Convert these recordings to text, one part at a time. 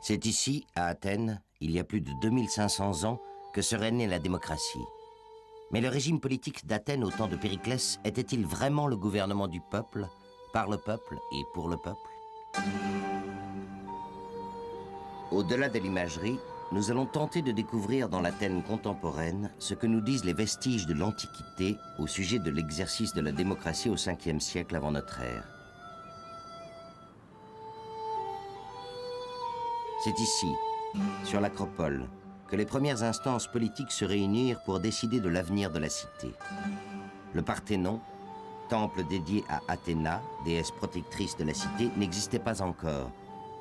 C'est ici, à Athènes, il y a plus de 2500 ans, que serait née la démocratie. Mais le régime politique d'Athènes au temps de Périclès était-il vraiment le gouvernement du peuple, par le peuple et pour le peuple? Au-delà de l'imagerie, nous allons tenter de découvrir dans l'Athènes contemporaine ce que nous disent les vestiges de l'Antiquité au sujet de l'exercice de la démocratie au 5e siècle avant notre ère. C'est ici, sur l'Acropole, que les premières instances politiques se réunirent pour décider de l'avenir de la cité. Le Parthénon, temple dédié à Athéna, déesse protectrice de la cité, n'existait pas encore.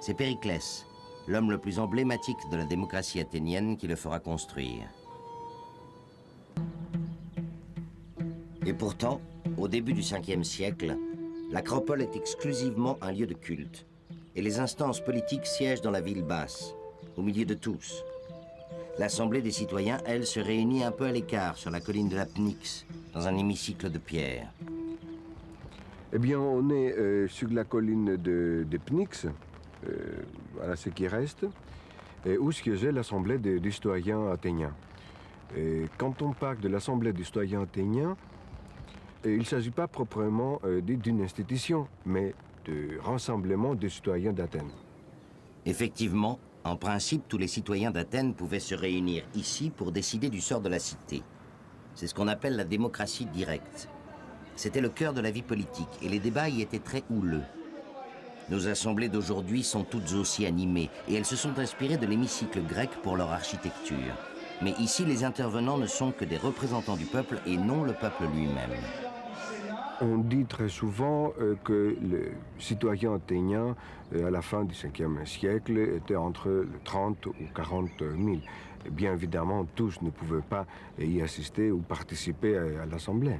C'est Périclès, l'homme le plus emblématique de la démocratie athénienne, qui le fera construire. Et pourtant, au début du 5e siècle, l'Acropole est exclusivement un lieu de culte. Et les instances politiques siègent dans la ville basse, au milieu de tous. L'Assemblée des citoyens, elle, se réunit un peu à l'écart, sur la colline de la Pnyx, dans un hémicycle de pierre. Eh bien, on est sur la colline de Pnyx, voilà ce qui reste, où siégeait l'Assemblée des citoyens athéniens. Et quand on parle de l'Assemblée des citoyens athéniens, il ne s'agit pas proprement d'une institution, mais de rassemblement des citoyens d'Athènes. Effectivement, en principe, tous les citoyens d'Athènes pouvaient se réunir ici pour décider du sort de la cité. C'est ce qu'on appelle la démocratie directe. C'était le cœur de la vie politique et les débats y étaient très houleux. Nos assemblées d'aujourd'hui sont toutes aussi animées et elles se sont inspirées de l'hémicycle grec pour leur architecture. Mais ici, les intervenants ne sont que des représentants du peuple et non le peuple lui-même. On dit très souvent que les citoyens athéniens, à la fin du 5e siècle, étaient entre 30 ou 40 000. Et bien évidemment, tous ne pouvaient pas y assister ou participer à l'Assemblée.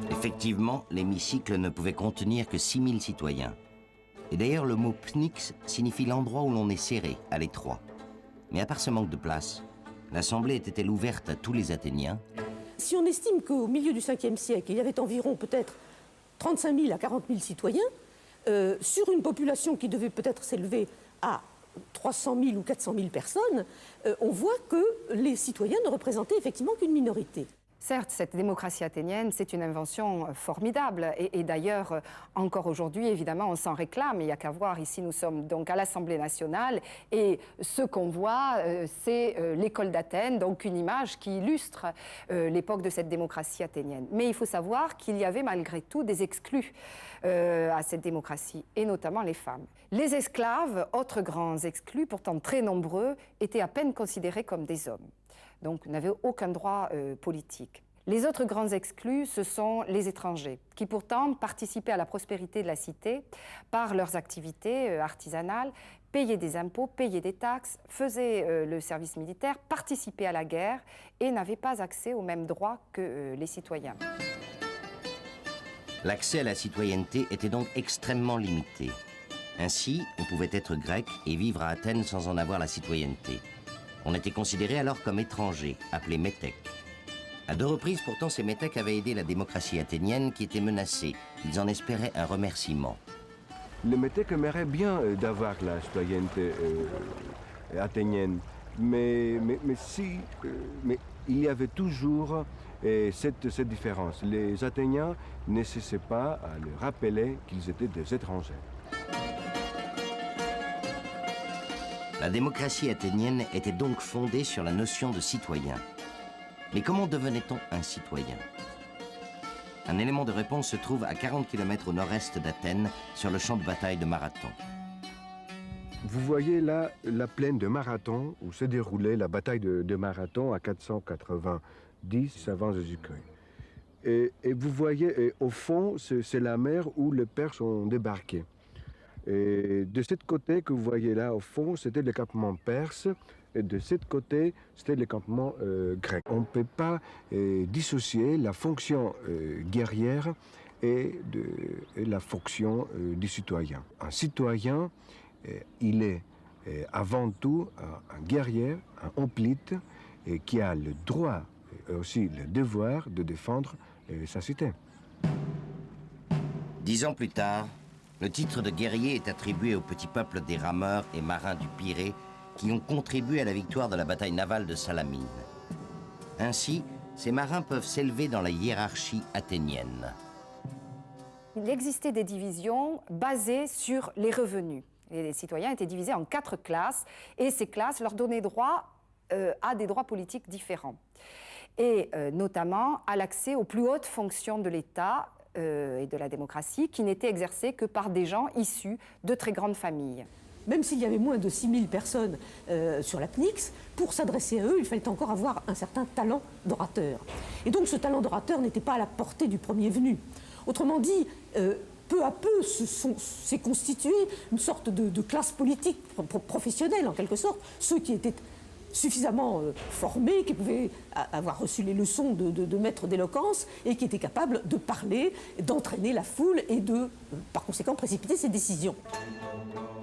Effectivement, l'hémicycle ne pouvait contenir que 6 000 citoyens. Et d'ailleurs, le mot Pnyx signifie l'endroit où l'on est serré, à l'étroit. Mais à part ce manque de place, l'Assemblée était-elle ouverte à tous les Athéniens? Si on estime qu'au milieu du 5e siècle, il y avait environ peut-être 35 000 à 40 000 citoyens, sur une population qui devait peut-être s'élever à 300 000 ou 400 000 personnes, on voit que les citoyens ne représentaient effectivement qu'une minorité. Certes, cette démocratie athénienne, c'est une invention formidable. Et d'ailleurs, encore aujourd'hui, évidemment, on s'en réclame. Il n'y a qu'à voir, ici, nous sommes donc à l'Assemblée nationale. Et ce qu'on voit, c'est l'école d'Athènes, donc une image qui illustre l'époque de cette démocratie athénienne. Mais il faut savoir qu'il y avait malgré tout des exclus à cette démocratie, et notamment les femmes. Les esclaves, autres grands exclus, pourtant très nombreux, étaient à peine considérés comme des hommes. Donc n'avaient aucun droit politique. Les autres grands exclus, ce sont les étrangers, qui pourtant participaient à la prospérité de la cité par leurs activités artisanales, payaient des impôts, payaient des taxes, faisaient le service militaire, participaient à la guerre et n'avaient pas accès aux mêmes droits que les citoyens. L'accès à la citoyenneté était donc extrêmement limité. Ainsi, on pouvait être grec et vivre à Athènes sans en avoir la citoyenneté. On était considéré alors comme étranger, appelé métèque. À 2 reprises, pourtant, ces métèques avaient aidé la démocratie athénienne qui était menacée. Ils en espéraient un remerciement. Les métèques aimeraient bien d'avoir la citoyenneté athénienne, mais il y avait toujours cette différence. Les Athéniens ne cessaient pas à leur rappeler qu'ils étaient des étrangers. La démocratie athénienne était donc fondée sur la notion de citoyen. Mais comment devenait-on un citoyen? Un élément de réponse se trouve à 40 km au nord-est d'Athènes, sur le champ de bataille de Marathon. Vous voyez là la plaine de Marathon, où se déroulait la bataille de Marathon à 490 avant Jésus-Christ. Et vous voyez, au fond, c'est la mer où les Perses ont débarqué. Et de ce côté que vous voyez là, au fond, c'était le campement perse. Et de ce côté, c'était le campement grec. On ne peut pas dissocier la fonction guerrière et la fonction du citoyen. Un citoyen, il est avant tout un guerrier, un hoplite, qui a le droit et aussi le devoir de défendre sa cité. 10 ans plus tard, le titre de guerrier est attribué au petit peuple des rameurs et marins du Pirée qui ont contribué à la victoire de la bataille navale de Salamine. Ainsi, ces marins peuvent s'élever dans la hiérarchie athénienne. Il existait des divisions basées sur les revenus. Les citoyens étaient divisés en 4 classes et ces classes leur donnaient droit à des droits politiques différents. Et notamment à l'accès aux plus hautes fonctions de l'État et de la démocratie qui n'étaient exercées que par des gens issus de très grandes familles. Même s'il y avait moins de 6000 personnes sur la PNIX, pour s'adresser à eux, il fallait encore avoir un certain talent d'orateur. Et donc ce talent d'orateur n'était pas à la portée du premier venu. Autrement dit, peu à peu s'est constituée une sorte de classe politique professionnelle, en quelque sorte. Ceux qui étaient suffisamment formés, qui pouvaient avoir reçu les leçons de maîtres d'éloquence et qui étaient capables de parler, d'entraîner la foule et de, par conséquent, précipiter ses décisions.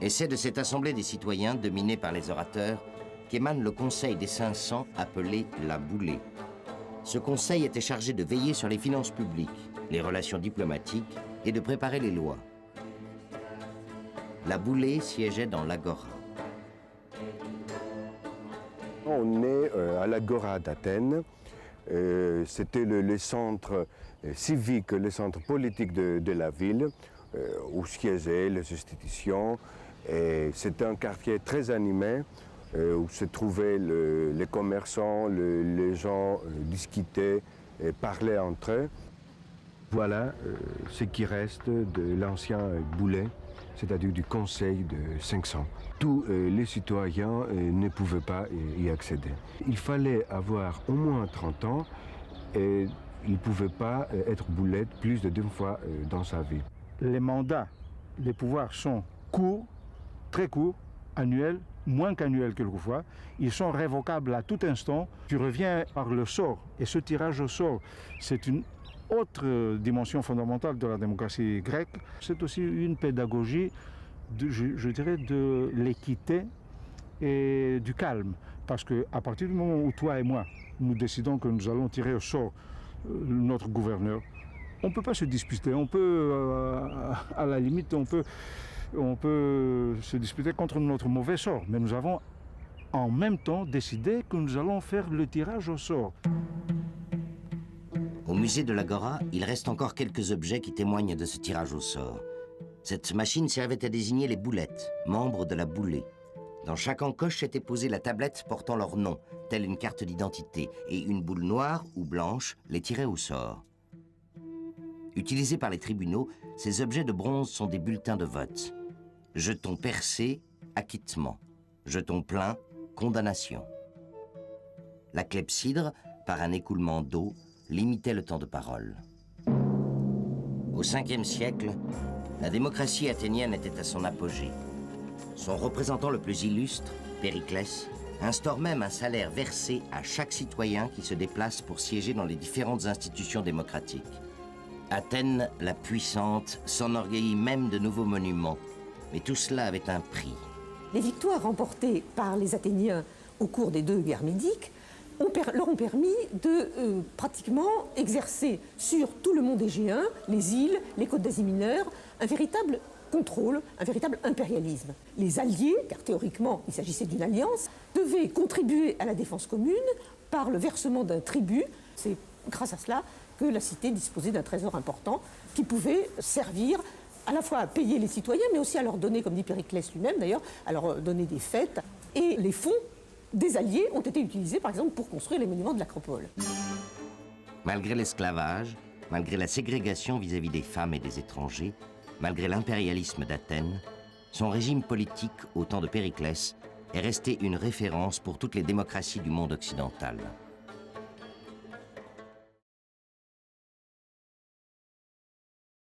Et c'est de cette assemblée des citoyens, dominée par les orateurs, qu'émane le Conseil des 500, appelé la Boulée. Ce conseil était chargé de veiller sur les finances publiques, les relations diplomatiques et de préparer les lois. La Boulée siégeait dans l'Agora. On est à l'Agora d'Athènes. C'était le centre civique, le centre politique de la ville, où siégeaient les institutions. C'était un quartier très animé, où se trouvaient les commerçants, les gens discutaient et parlaient entre eux. Voilà ce qui reste de l'ancien Boulée, c'est-à-dire du Conseil de 500. Tous les citoyens ne pouvaient pas y accéder. Il fallait avoir au moins 30 ans et il ne pouvait pas être boulette plus de 2 fois dans sa vie. Les mandats, les pouvoirs sont courts, très courts, annuels, moins qu'annuels quelquefois. Ils sont révocables à tout instant. Tu reviens par le sort. Et ce tirage au sort, c'est une autre dimension fondamentale de la démocratie grecque. C'est aussi une pédagogie, je dirais, de l'équité et du calme. Parce qu'à partir du moment où toi et moi, nous décidons que nous allons tirer au sort notre gouverneur, on ne peut pas se disputer. On peut, à la limite, on peut se disputer contre notre mauvais sort. Mais nous avons en même temps décidé que nous allons faire le tirage au sort. Au musée de l'Agora, il reste encore quelques objets qui témoignent de ce tirage au sort. Cette machine servait à désigner les boulettes, membres de la Boulée. Dans chaque encoche était posée la tablette portant leur nom, telle une carte d'identité, et une boule noire ou blanche les tirait au sort. Utilisés par les tribunaux, ces objets de bronze sont des bulletins de vote. Jeton percé, acquittement. Jeton plein, condamnation. La clepsydre, par un écoulement d'eau, limitait le temps de parole. Au 5e siècle, la démocratie athénienne était à son apogée. Son représentant le plus illustre, Périclès, instaure même un salaire versé à chaque citoyen qui se déplace pour siéger dans les différentes institutions démocratiques. Athènes, la puissante, s'enorgueillit même de nouveaux monuments, mais tout cela avait un prix. Les victoires remportées par les Athéniens au cours des 2 guerres médiques leur ont permis de pratiquement exercer sur tout le monde égéen, les îles, les côtes d'Asie mineure, un véritable contrôle, un véritable impérialisme. Les alliés, car théoriquement il s'agissait d'une alliance, devaient contribuer à la défense commune par le versement d'un tribut. C'est grâce à cela que la cité disposait d'un trésor important qui pouvait servir à la fois à payer les citoyens, mais aussi à leur donner, comme dit Périclès lui-même d'ailleurs, à leur donner des fêtes. Et les fonds des alliés ont été utilisés, par exemple, pour construire les monuments de l'Acropole. Malgré l'esclavage, malgré la ségrégation vis-à-vis des femmes et des étrangers, malgré l'impérialisme d'Athènes, son régime politique, au temps de Périclès, est resté une référence pour toutes les démocraties du monde occidental.